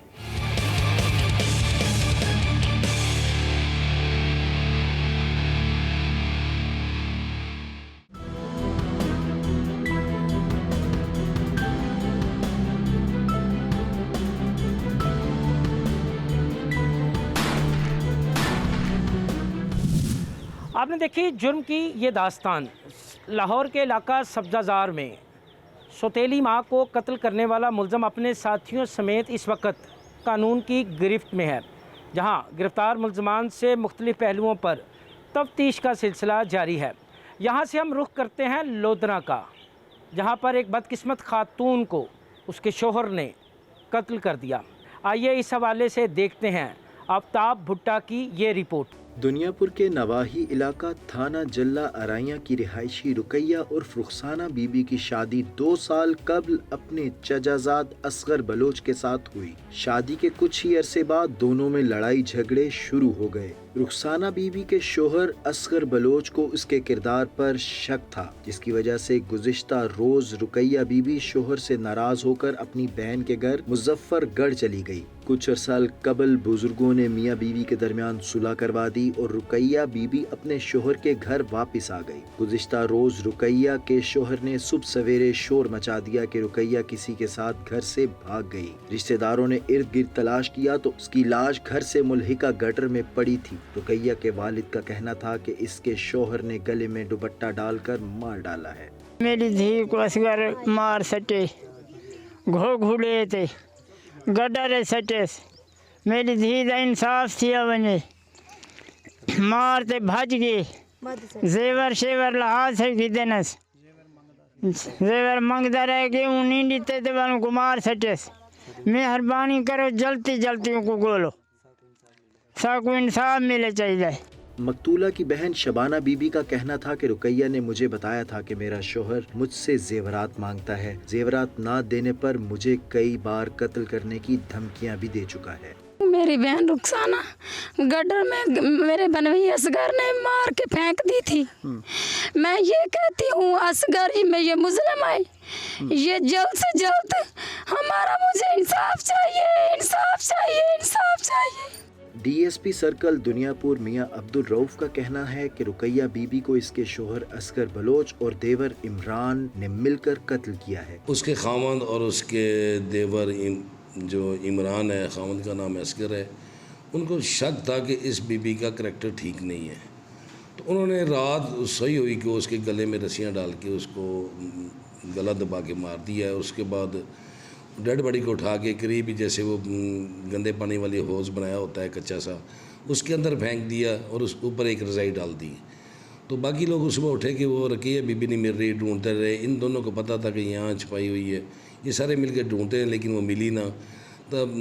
Speaker 1: आपने देखी जुर्म की ये दास्तान। लाहौर के इलाका सब्ज़ाज़ार में सौतेली माँ को कत्ल करने वाला मुलज़म अपने साथियों समेत इस वक्त कानून की गिरफ्त में है, जहाँ गिरफ़्तार मुलज़मान से मुख्तलिफ़ पहलुओं पर तफ्तीश का सिलसिला जारी है। यहाँ से हम रुख करते हैं लोधना का, जहाँ पर एक बदकिस्मत खातून को उसके शोहर ने कत्ल कर दिया। आइए इस हवाले से देखते हैं आफ्ताब भुट्टा की ये रिपोर्ट।
Speaker 7: दुनियापुर के नवाही इलाका थाना जल्ला अराइया की रिहायशी रुकैया उर्फ रुखसाना बीबी की शादी 2 साल कबल अपने चजाजाद असगर बलोच के साथ हुई। शादी के कुछ ही अरसे बाद दोनों में लड़ाई झगड़े शुरू हो गए। रुखसाना बीबी के शोहर असगर बलोच को उसके किरदार पर शक था, जिसकी वजह से गुज़िश्ता रोज रुकैया बीबी शोहर से नाराज होकर अपनी बहन के घर मुजफ्फरगढ़ चली गई। कुछ अरसाल कबल बुजुर्गों ने मियाँ बीवी के दरमियान सुलह करवा दी और रुकैया बीबी अपने शोहर के घर वापस आ गई। गुज़िश्ता रोज रुकैया के शोहर ने सुबह सवेरे शोर मचा दिया कि रुकैया किसी के साथ घर से भाग गई। रिश्तेदारों ने इर्द गिर्द तलाश किया तो उसकी लाश घर से मुल्हिका गटर में पड़ी थी। रुकैया के वालिद का कहना था कि इसके शोहर ने गले में दुपट्टा डालकर मार डाला है।
Speaker 8: मेरी धी को असगर मार सटे, घो घुड़े थे, गडर सटे, मेरी धी का इंसाफ थिया वने, मार ते भज गए, जेवर शेवर लहाज है गिदनस, जेवर मंगदा रह गए उन्हीं दीते थे वालों को मार सटे। मेहरबानी करो जल्दी जल्दी उनको गोलो, सबको इंसाफ मिले चाहिए।
Speaker 7: मकतूला की बहन शबाना बीबी का कहना था कि रुकैया ने मुझे बताया था कि मेरा शोहर मुझसे जेवरात मांगता है, जेवरात ना देने पर मुझे कई बार कत्ल करने की धमकियां भी दे चुका है।
Speaker 9: मेरी बहन रुखसाना गटर में मेरे बनवी असगर ने मार के फेंक दी थी। मैं ये कहती हूँ असगर में ये मुजरिम है, ये जल्द से जल्द हमारा मुझे इंसाफ चाहिए, इंसाफ चाहिए, इंसाफ चाहिए।
Speaker 7: डीएसपी सर्कल दुनियापुर मियां अब्दुल रऊफ का कहना है कि रुकैया बीबी को इसके शोहर असगर बलोच और देवर इमरान ने मिलकर कत्ल किया है।
Speaker 10: उसके खामद और उसके देवर जो इमरान है, खामद का नाम असगर है, उनको शक था कि इस बीबी का करैक्टर ठीक नहीं है, तो उन्होंने रात सही हुई कि उसके गले में रस्सियाँ डाल के उसको गला दबा के मार दिया है। उसके बाद डेड बॉडी को उठा के करीब ही जैसे वो गंदे पानी वाली हौज़ बनाया होता है कच्चा सा, उसके अंदर फेंक दिया और उस ऊपर एक रज़ाई डाल दी। तो बाकी लोग सुबह उठे कि वो रकीया बीबी नहीं मिल रही, ढूंढते रहे। इन दोनों को पता था कि यहाँ छुपाई हुई है, ये सारे मिल के ढूंढते हैं लेकिन वो मिली ना। तब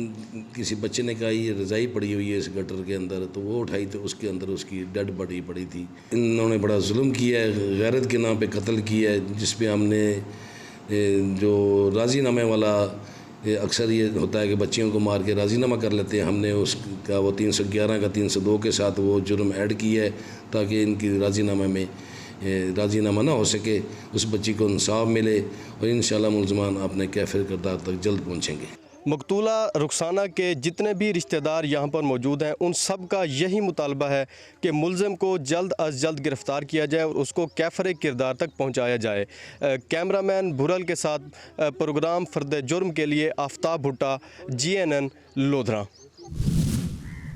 Speaker 10: किसी बच्चे ने कहा ये रज़ाई पड़ी हुई है इस गटर के अंदर, तो वो उठाई तो उसके अंदर उसकी डेड बॉडी पड़ी थी। इन्होंने बड़ा जुल्म किया है, गैरत के नाम पे कत्ल किया है, जिस पे हमने जो राज़ीनामे वाला अक्सर ये होता है कि बच्चियों को मार के राज़ीनामा कर लेते हैं, हमने उसका वो 311 का 302 के साथ वो जुर्म ऐड किया है ताकि इनकी राज़ीनामे में राज़ीनामा ना हो सके, उस बच्ची को इंसाफ मिले और इंशाल्लाह मुल्ज़मान अपने कैफिर किरदार तक जल्द पहुँचेंगे।
Speaker 11: मकतूला रुखसाना के जितने भी रिश्तेदार यहाँ पर मौजूद हैं उन सब का यही मुतालबा है कि मुल्ज़िम को जल्द अज जल्द गिरफ़्तार किया जाए और उसको कैफर किरदार तक पहुँचाया जाए। कैमरामैन भुरल के साथ प्रोग्राम फ़र्द जुर्म के लिए आफ्ताब भुट्टा, GNN लोधरा।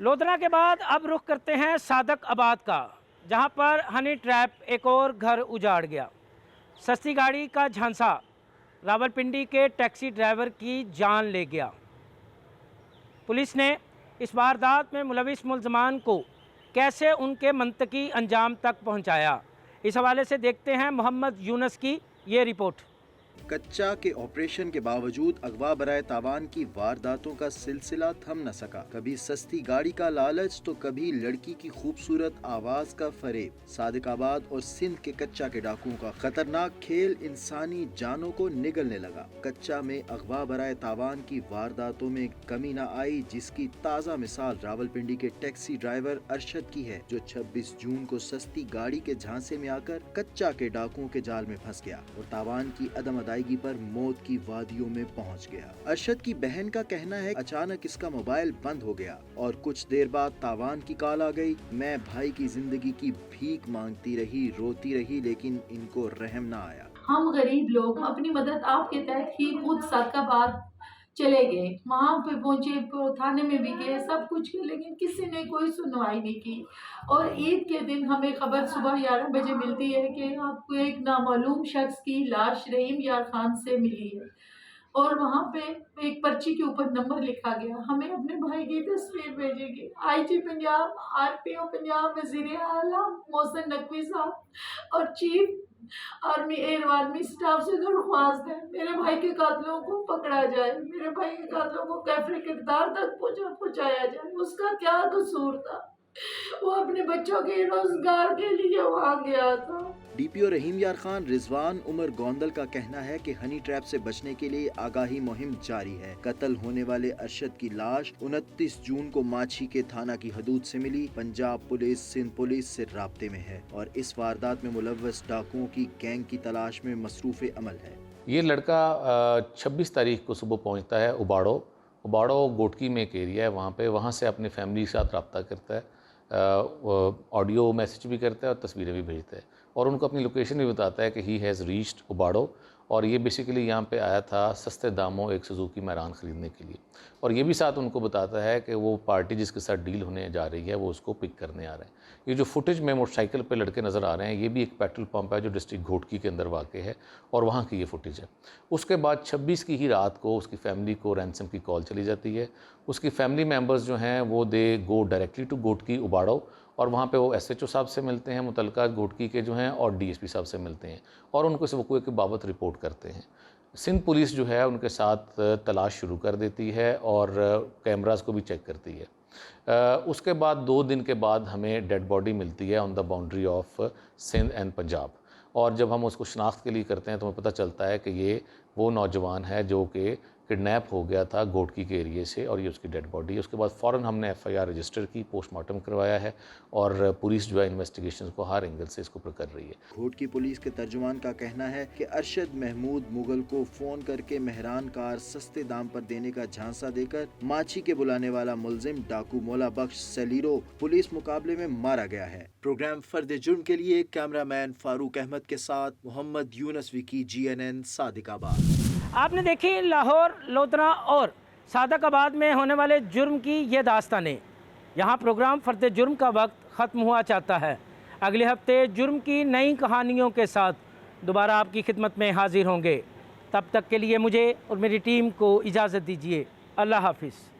Speaker 1: लोधरा के बाद अब रुख करते हैं सादक आबाद का, जहां पर हनी ट्रैप एक और घर उजाड़ गया। सस्ती गाड़ी का झांसा रावलपिंडी के टैक्सी ड्राइवर की जान ले गया। पुलिस ने इस वारदात में मुलविस मुल्ज़मान को कैसे उनके मंतकी अंजाम तक पहुंचाया, इस हवाले से देखते हैं मोहम्मद यूनस की ये रिपोर्ट।
Speaker 7: कच्चा के ऑपरेशन के बावजूद अगवा बराए तावान की वारदातों का सिलसिला थम न सका। कभी सस्ती गाड़ी का लालच तो कभी लड़की की खूबसूरत आवाज का फरेब। सादिकाबाद और सिंध के कच्चा के डाकुओं का खतरनाक खेल इंसानी जानों को निगलने लगा। कच्चा में अगवा बराए तावान की वारदातों में कमी न आई, जिसकी ताज़ा मिसाल रावलपिंडी के टैक्सी ड्राइवर अरशद की है, जो 26 जून को सस्ती गाड़ी के झांसे में आकर कच्चा के डाकुओं के जाल में फंस गया और तावान की अदम अदायगी पर मौत की वादियों में पहुंच गया। अरशद की बहन का कहना है अचानक इसका मोबाइल बंद हो गया और कुछ देर बाद तावान की कॉल आ गई। मैं भाई की जिंदगी की भीख मांगती रही, रोती रही, लेकिन इनको रहम ना आया।
Speaker 12: हम गरीब लोग अपनी मदद आपके तहत ही खुद सादकाबाद चले गए, वहाँ पे पहुँचे, थाने में भी गए, सब कुछ किया, लेकिन किसी ने कोई सुनवाई नहीं की। और ईद के दिन हमें खबर सुबह 11 बजे मिलती है कि आपको एक नामालूम शख्स की लाश रहीम यार खान से मिली है और वहाँ पे एक पर्ची के ऊपर नंबर लिखा गया। हमें अपने भाई की तस्वीर भेजेगी। IG पंजाब, RPO पंजाब, वज़ीर आला मोहसिन नकवी साहब और chief army air army staff से दरख्वास्त है मेरे भाई के कातिलों को पकड़ा जाए, मेरे भाई के कातिलों को कैफरे किरदार तक पहुँचाया जाए। उसका क्या कसूर था? वो अपने बच्चों के रोजगार के लिए वहाँ गया था।
Speaker 7: DPO रहीम यार खान रिजवान उमर गोंदल का कहना है कि हनी ट्रैप से बचने के लिए आगाही मुहिम जारी है। कत्ल होने वाले अरशद की लाश 29 जून को माछी के थाना की हदूद से मिली। पंजाब पुलिस सिंध पुलिस से राब्ते में है और इस वारदात में मुलव्वस डाकुओं की गैंग की तलाश में मसरूफ अमल है।
Speaker 13: ये लड़का 26 तारीख को सुबह पहुँचता है उबाड़ो गोटकी में एक एरिया है, वहाँ से अपनी फैमिली के साथ रब्ता करता है, ऑडियो मैसेज भी करता है और तस्वीरें भी भेजता है और उनको अपनी लोकेशन भी बताता है कि ही हैज़ रीच्ड उबाड़ो। और ये बेसिकली यहाँ पे आया था सस्ते दामों एक सुजुकी मैरान ख़रीदने के लिए और ये भी साथ उनको बताता है कि वो पार्टी जिसके साथ डील होने जा रही है वो उसको पिक करने आ रहे हैं। ये जो फुटेज में मोटरसाइकिल पे लड़के नज़र आ रहे हैं ये भी एक पेट्रोल पंप है जो डिस्ट्रिक्ट घोटकी के अंदर वाक़ है और वहाँ की ये फुटेज है। उसके बाद 26 की ही रात को उसकी फैमिली को रैंसम की कॉल चली जाती है। उसकी फैमिली मेम्बर्स जो हैं वो दे गो डायरेक्टली टू घोटकी उबाड़ो और वहाँ पे वो SHO साहब से मिलते हैं, मुतलका घोटकी के जो हैं, और DSP साहब से मिलते हैं और उनको इस वक़्त के बाबत रिपोर्ट करते हैं। सिंध पुलिस जो है उनके साथ तलाश शुरू कर देती है और कैमरास को भी चेक करती है। उसके बाद 2 दिन के बाद हमें डेड बॉडी मिलती है on the boundary of Sindh and Punjab और जब हम उसको शनाख्त के लिए करते हैं तो हमें पता चलता है कि ये वो नौजवान है जो कि किडनैप हो गया था गोटकी के एरिए से और ये उसकी डेड बॉडी है। उसके बाद फ़ौरन हमने एफआईआर रजिस्टर की, पोस्टमार्टम करवाया है और पुलिस जो है इन्वेस्टिगेशन को हर एंगल से इसको कर रही है।
Speaker 7: घोटकी पुलिस के तर्जुमान का कहना है कि अरशद महमूद मुगल को फ़ोन करके मेहरान कार सस्ते दाम पर देने का झांसा देकर माछी के बुलाने वाला मुलजिम डाकू मौला बख्श सेलीरो पुलिस मुकाबले में मारा गया है। प्रोग्राम फर्द जुर्म के लिए कैमरामैन फारूक अहमद के साथ मोहम्मद यूनस विकी, GNN सादिकाबाद।
Speaker 1: आपने देखी लाहौर, लोधरा और सादिकाबाद में होने वाले जुर्म की ये दास्तानें। यहाँ प्रोग्राम फर्द जुर्म का वक्त ख़त्म हुआ चाहता है। अगले हफ्ते जुर्म की नई कहानियों के साथ दोबारा आपकी खिदमत में हाजिर होंगे। तब तक के लिए मुझे और मेरी टीम को इजाज़त दीजिए। अल्लाह हाफिज़।